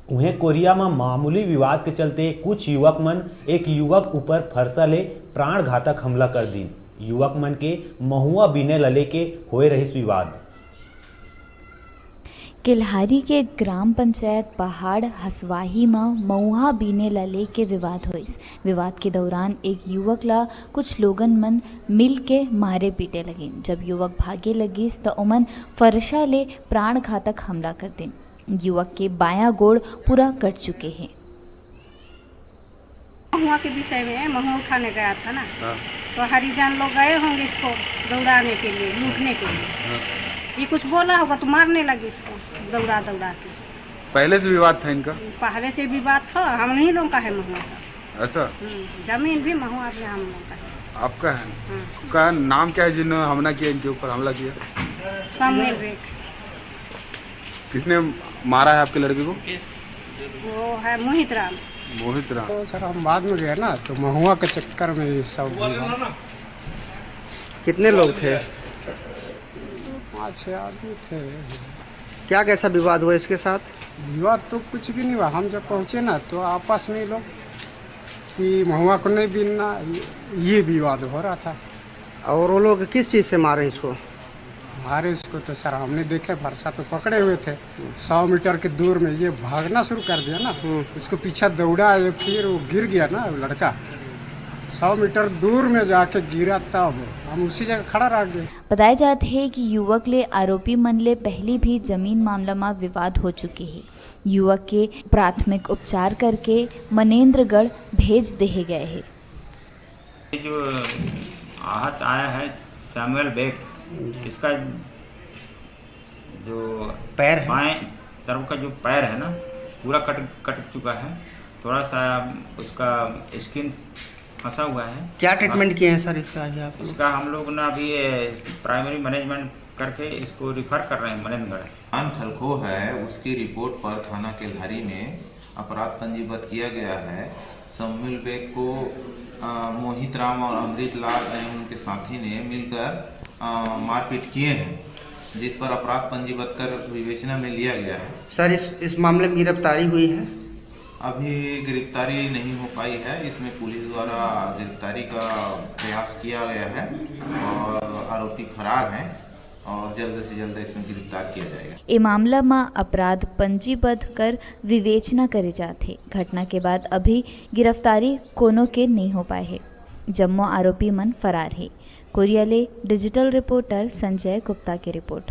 उन्हें कोरिया में मामूली विवाद के चलते कुछ युवक मन एक युवक ऊपर फरसा ले प्राण घातक हमला कर दी। युवक मन के महुआ बीने लले के होए रहिस विवाद। किल्हारी के ग्राम पंचायत पहाड़ हसवाही में महुआ बीने लले के विवाद होइस। विवाद के दौरान एक युवक ला कुछ लोगन मन मिल के मारे पीटे लगे। जब युवक भागे लगिस तो ओमन फरसा ले प्राण घातक हमला कर दिन। युवक के बायां गोड़ पूरा कट चुके हैं। महुआ के विषय में महुआ उठाने गया था ना, तो हरिजन लोग गए होंगे इसको दौड़ाने के लिए, लूटने के लिए। ये कुछ बोला होगा तो मारने लगे इसको दौड़ा दौड़ा के। पहले से विवाद था इनका? पहले से विवाद था, हम ही लोग का है महुआ सब। ऐसा? जमीन भी महुआ भी हम लोग का है। आपका है? का नाम क्या है जिन्होंने हमला किया, इनके ऊपर हमला किया? सामुएल बेग। किसने मारा है आपके लड़के को? वो है मोहित राम। मोहित राम। तो सर हम बाद में गए ना, तो महुआ के चक्कर में ये सब हुआ। कितने लोग थे? 5-6 आदमी थे। क्या कैसा विवाद हुआ इसके साथ? विवाद तो कुछ भी नहीं हुआ। हम जब पहुँचे ना तो आपस में लोग कि महुआ को नहीं बीनना, ये विवाद हो रहा था। और वो लोग किस चीज़ से मारे इसको? हमारे इसको तो सर हमने देखे फरसा तो पकड़े हुए थे। 100 मीटर के दूर में ये भागना शुरू कर दिया ना, उसको पीछे दौड़ा, ये फिर वो गिर गया ना लड़का। 100 मीटर दूर में जाके गिरा, तब हम उसी जगह खड़ा रह गए। बताया जाता है कि युवक ले आरोपी मन ले पहले भी जमीन मामला में विवाद हो चुके हैं। युवक के प्राथमिक उपचार करके मनेन्द्रगढ़ भेज दिए गए हैं। जो आहत आया है सैमुअल बेग, इसका जो पैर है, बाएं तरफ का जो पैर है ना, पूरा कट चुका है। थोड़ा सा उसका स्किन फंसा हुआ है। क्या ट्रीटमेंट किए हैं सर इसका? इसका हम लोग ना अभी प्राइमरी मैनेजमेंट करके इसको रिफर कर रहे हैं मनेन्द्रगढ़। आन खलखो है, उसकी रिपोर्ट पर थाना किल्हारी में अपराध पंजीबद्ध किया गया है। सामुएल बेग को मोहित राम और अमृत लाल एवं उनके साथी ने मिलकर मारपीट किए हैं, जिस पर अपराध पंजीबद्ध कर विवेचना में लिया गया है। सर इस मामले में गिरफ्तारी हुई है? अभी गिरफ्तारी नहीं हो पाई है। इसमें पुलिस द्वारा गिरफ्तारी का प्रयास किया गया है और आरोपी फरार हैं और जल्द से जल्द इसमें गिरफ्तार किया जाएगा। ये मामला में अपराध पंजीबद्ध कर विवेचना करे जाते। घटना के बाद अभी गिरफ्तारी कोनो के नहीं हो पाए है। जम्मो आरोपी मन फरार है। कोरिया ले डिजिटल रिपोर्टर संजय गुप्ता की रिपोर्ट।